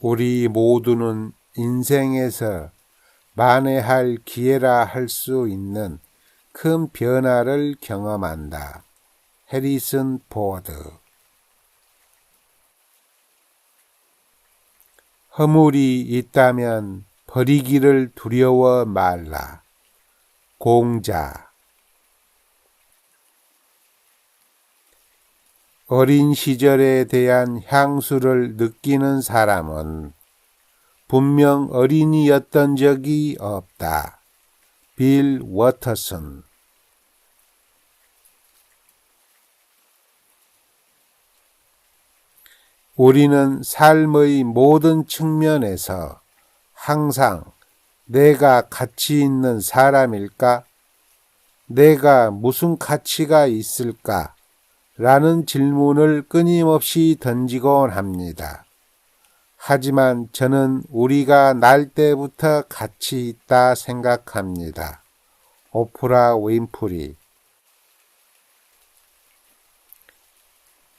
우리 모두는 인생에서 만회할 기회라 할 수 있는 큰 변화를 경험한다. 해리슨 포드. 허물이 있다면 버리기를 두려워 말라. 공자. 어린 시절에 대한 향수를 느끼는 사람은 분명 어린이였던 적이 없다. 빌 워터슨. 우리는 삶의 모든 측면에서 항상 내가 가치 있는 사람일까? 내가 무슨 가치가 있을까? 라는 질문을 끊임없이 던지곤 합니다. 하지만 저는 우리가 날 때부터 가치 있다 생각합니다. 오프라 윈프리.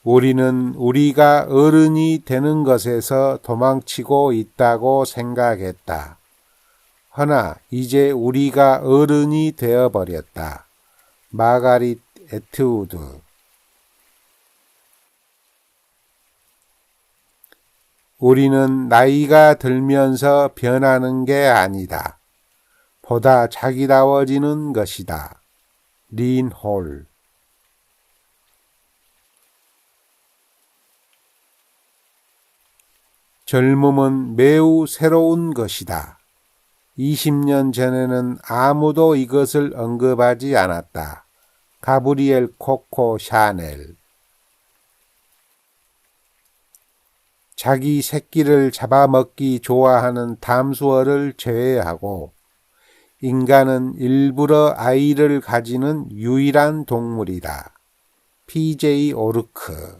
우리는 우리가 어른이 되는 것에서 도망치고 있다고 생각했다. 허나 이제 우리가 어른이 되어버렸다. 마가릿 애트우드. 우리는 나이가 들면서 변하는 게 아니다. 보다 자기다워지는 것이다. 린 홀. 젊음은 매우 새로운 것이다. 20년 전에는 아무도 이것을 언급하지 않았다. 가브리엘 코코 샤넬. 자기 새끼를 잡아먹기 좋아하는 담수어를 제외하고 인간은 일부러 아이를 가지는 유일한 동물이다. PJ 오르크.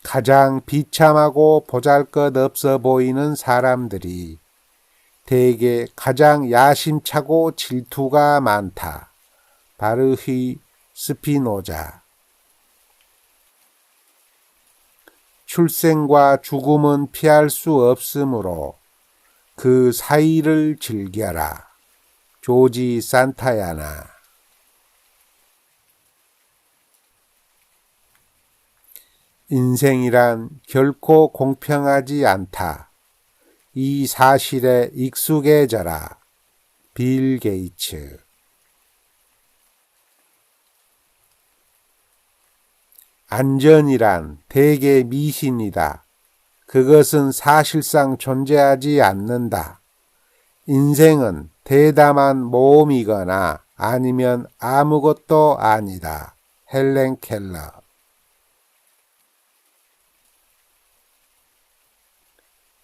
가장 비참하고 보잘것없어 보이는 사람들이 대개 가장 야심차고 질투가 많다. 바르히 스피노자. 출생과 죽음은 피할 수 없으므로 그 사이를 즐겨라. 조지 산타야나. 인생이란 결코 공평하지 않다. 이 사실에 익숙해져라. 빌 게이츠. 안전이란 대개 미신이다. 그것은 사실상 존재하지 않는다. 인생은 대담한 모험이거나 아니면 아무것도 아니다. 헬렌 켈러.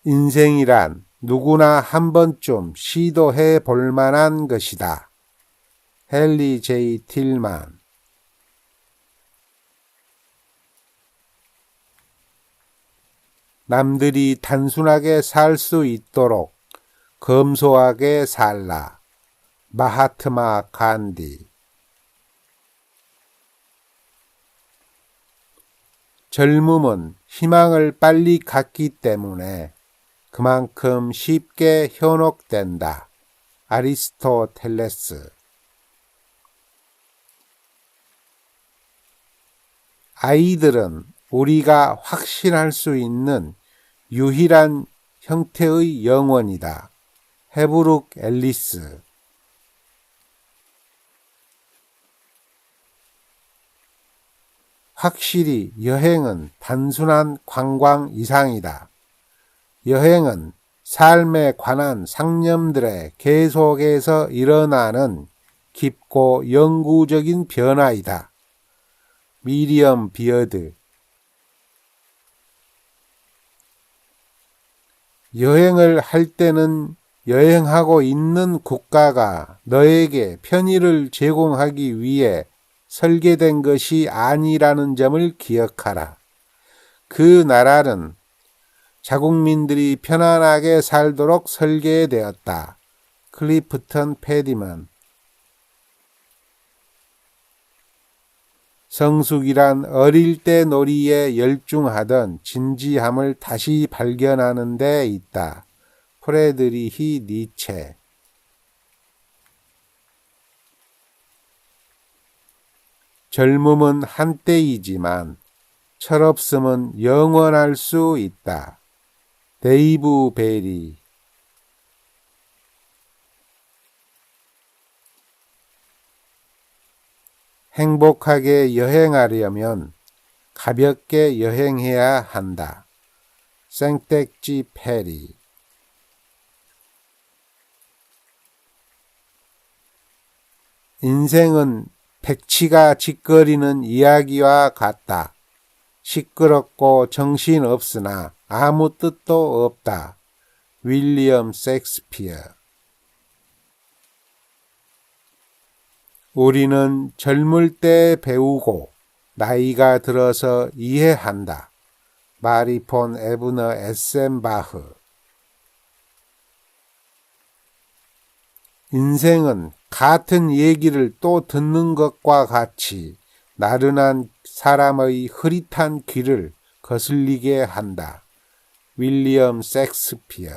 인생이란 누구나 한 번쯤 시도해 볼 만한 것이다. 헨리 제이 틸만. 남들이 단순하게 살 수 있도록 검소하게 살라. 마하트마 간디. 젊음은 희망을 빨리 갖기 때문에 그만큼 쉽게 현혹된다. 아리스토텔레스. 아이들은 우리가 확신할 수 있는 유일한 형태의 영혼이다. 헤브룩 앨리스. 확실히 여행은 단순한 관광 이상이다. 여행은 삶에 관한 상념들의 계속해서 일어나는 깊고 영구적인 변화이다. 미리엄 비어드. 여행을 할 때는 여행하고 있는 국가가 너에게 편의를 제공하기 위해 설계된 것이 아니라는 점을 기억하라. 그 나라는 자국민들이 편안하게 살도록 설계되었다. 클리프턴 패디먼. 성숙이란 어릴 때 놀이에 열중하던 진지함을 다시 발견하는 데 있다. 프레드리히 니체. 젊음은 한때이지만 철없음은 영원할 수 있다. 데이브 베리. 행복하게 여행하려면 가볍게 여행해야 한다. 생텍쥐 페리. 인생은 백치가 짓거리는 이야기와 같다. 시끄럽고 정신없으나 아무 뜻도 없다. 윌리엄 셰익스피어. 우리는 젊을 때 배우고 나이가 들어서 이해한다. 마리 폰 에브너 에센바흐. 인생은 같은 얘기를 또 듣는 것과 같이 나른한 사람의 흐릿한 귀를 거슬리게 한다. 윌리엄 셰익스피어.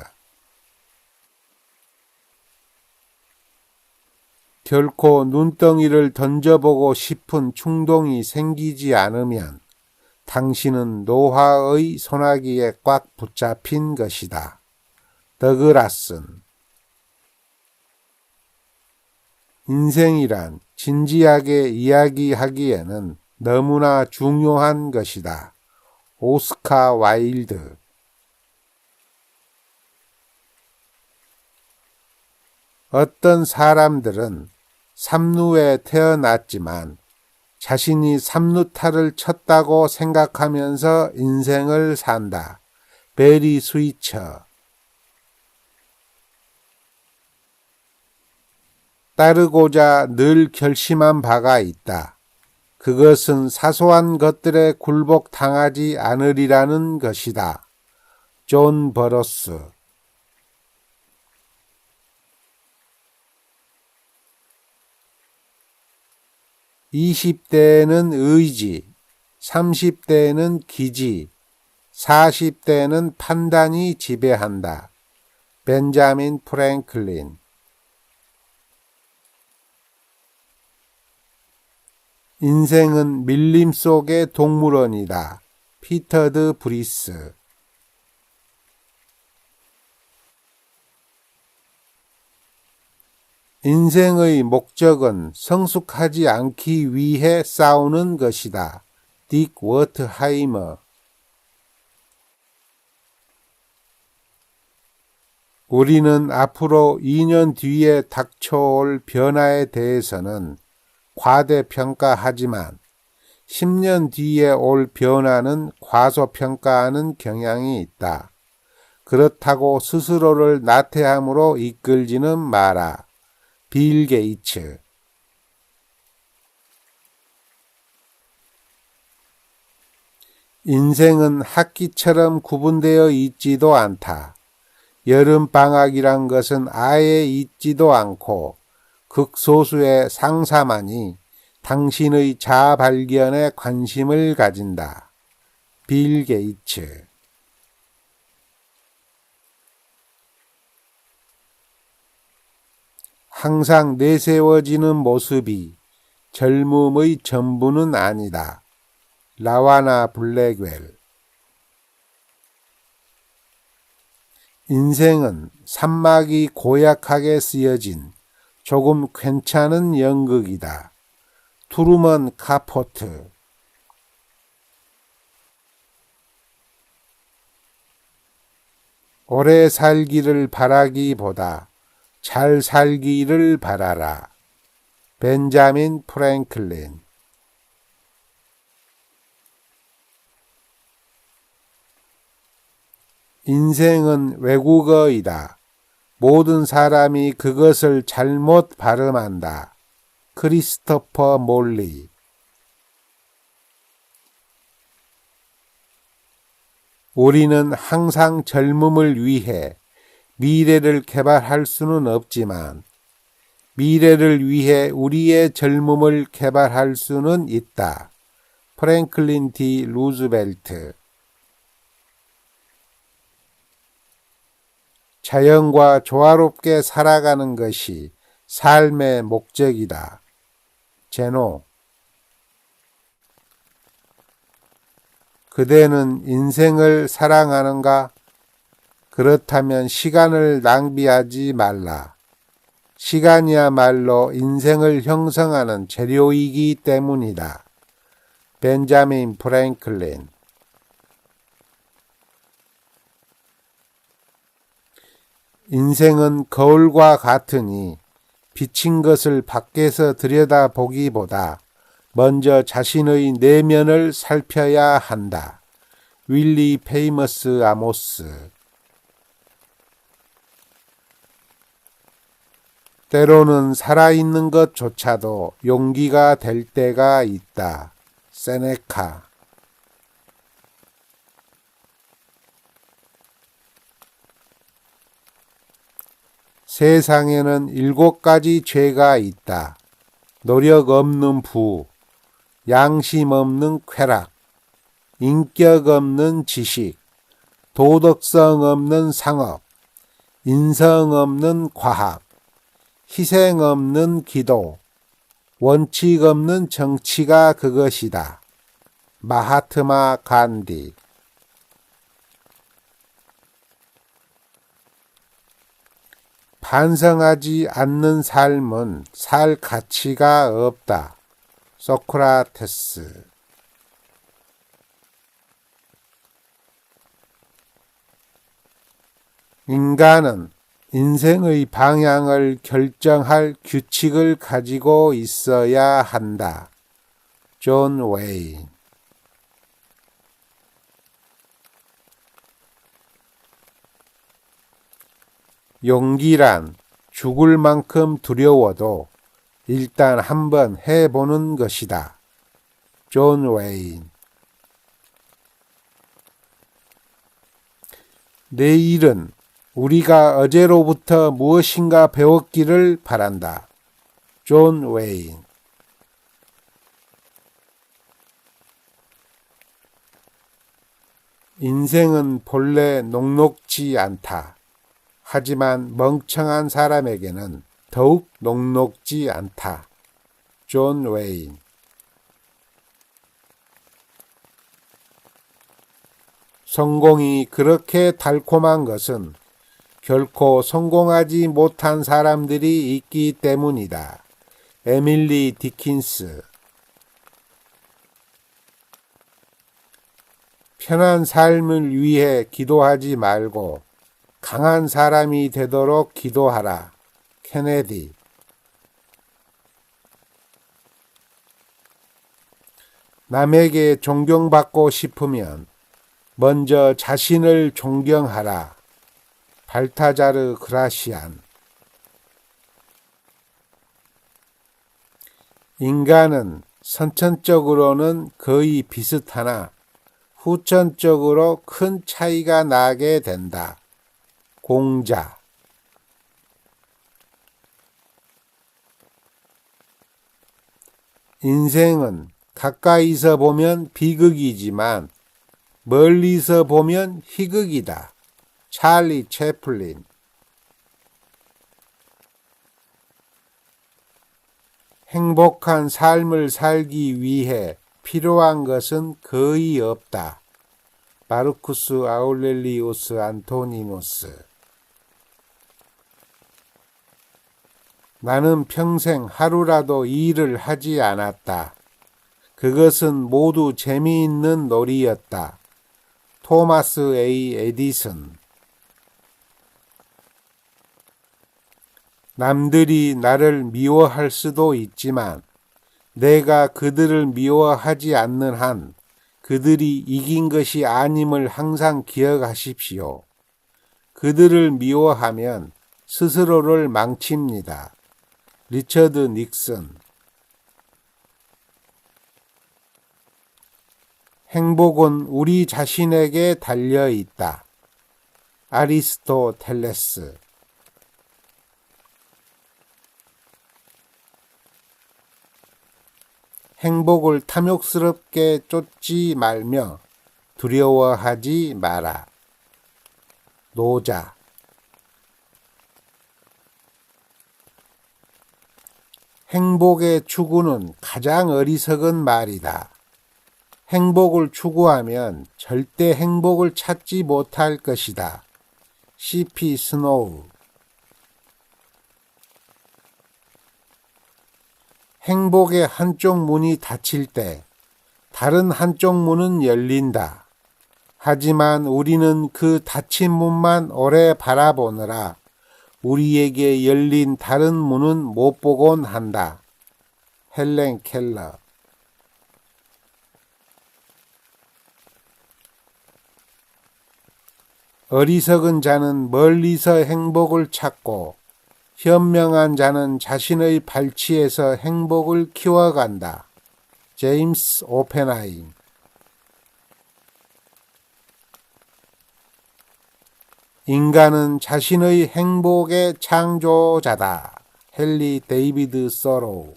결코 눈덩이를 던져보고 싶은 충동이 생기지 않으면 당신은 노화의 소나기에 꽉 붙잡힌 것이다. 더그라슨. 인생이란 진지하게 이야기하기에는 너무나 중요한 것이다. 오스카 와일드. 어떤 사람들은 삼루에 태어났지만 자신이 삼루타를 쳤다고 생각하면서 인생을 산다. 베리 스위처. 따르고자 늘 결심한 바가 있다. 그것은 사소한 것들에 굴복당하지 않으리라는 것이다. 존 버러스. (20대에는) 의지, (30대에는) 기지, (40대에는) 판단이 지배한다. 벤자민 프랭클린. 인생은 밀림 속의 동물원이다. 피터 드 브리스. 인생의 목적은 성숙하지 않기 위해 싸우는 것이다. 딕 워트하이머. 우리는 앞으로 2년 뒤에 닥쳐올 변화에 대해서는 과대평가하지만 10년 뒤에 올 변화는 과소평가하는 경향이 있다. 그렇다고 스스로를 나태함으로 이끌지는 마라. 빌 게이츠. 인생은 학기처럼 구분되어 있지도 않다. 여름방학이란 것은 아예 있지도 않고 극소수의 상사만이 당신의 자아 발견에 관심을 가진다. 빌 게이츠. 항상 내세워지는 모습이 젊음의 전부는 아니다. 라와나 블랙웰. 인생은 산막이 고약하게 쓰여진 조금 괜찮은 연극이다. 투루먼 카포트. 오래 살기를 바라기보다 잘 살기를 바라라. 벤자민 프랭클린. 인생은 외국어이다. 모든 사람이 그것을 잘못 발음한다. 크리스토퍼 몰리. 우리는 항상 젊음을 위해 미래를 개발할 수는 없지만 미래를 위해 우리의 젊음을 개발할 수는 있다. 프랭클린 D. 루즈벨트. 자연과 조화롭게 살아가는 것이 삶의 목적이다. 제노. 그대는 인생을 사랑하는가? 그렇다면 시간을 낭비하지 말라. 시간이야말로 인생을 형성하는 재료이기 때문이다. 벤자민 프랭클린. 인생은 거울과 같으니 비친 것을 밖에서 들여다보기보다 먼저 자신의 내면을 살펴야 한다. 윌리 페이머스 아모스. 때로는 살아있는 것조차도 용기가 될 때가 있다. 세네카. 세상에는 7가지 죄가 있다. 노력 없는 부, 양심 없는 쾌락, 인격 없는 지식, 도덕성 없는 상업, 인성 없는 과학, 희생 없는 기도, 원칙 없는 정치가 그것이다. 마하트마 간디. 반성하지 않는 삶은 살 가치가 없다. 소크라테스. 인간은 인생의 방향을 결정할 규칙을 가지고 있어야 한다. 존 웨인. 용기란 죽을 만큼 두려워도 일단 한번 해보는 것이다. 존 웨인. 내일은 우리가 어제로부터 무엇인가 배웠기를 바란다. 존 웨인. 인생은 본래 녹록지 않다. 하지만 멍청한 사람에게는 더욱 녹록지 않다. 존 웨인. 성공이 그렇게 달콤한 것은 결코 성공하지 못한 사람들이 있기 때문이다. 에밀리 디킨스. 편한 삶을 위해 기도하지 말고 강한 사람이 되도록 기도하라. 케네디. 남에게 존경받고 싶으면 먼저 자신을 존경하라. 발타자르 그라시안. 인간은 선천적으로는 거의 비슷하나 후천적으로 큰 차이가 나게 된다. 공자. 인생은 가까이서 보면 비극이지만 멀리서 보면 희극이다. 찰리 채플린. 행복한 삶을 살기 위해 필요한 것은 거의 없다. 마르쿠스 아울렐리우스 안토니누스. 나는 평생 하루라도 일을 하지 않았다. 그것은 모두 재미있는 놀이였다. 토마스 A. 에디슨. 남들이 나를 미워할 수도 있지만 내가 그들을 미워하지 않는 한 그들이 이긴 것이 아님을 항상 기억하십시오. 그들을 미워하면 스스로를 망칩니다. 리처드 닉슨. 행복은 우리 자신에게 달려 있다. 아리스토텔레스. 행복을 탐욕스럽게 쫓지 말며 두려워하지 마라. 노자. 행복의 추구는 가장 어리석은 말이다. 행복을 추구하면 절대 행복을 찾지 못할 것이다. C.P. 스노우. 행복의 한쪽 문이 닫힐 때 다른 한쪽 문은 열린다. 하지만 우리는 그 닫힌 문만 오래 바라보느라 우리에게 열린 다른 문은 못 보곤 한다. 헬렌 켈러. 어리석은 자는 멀리서 행복을 찾고 현명한 자는 자신의 발치에서 행복을 키워간다. 제임스 오펜하임. 인간은 자신의 행복의 창조자다. 헨리 데이비드 서로우.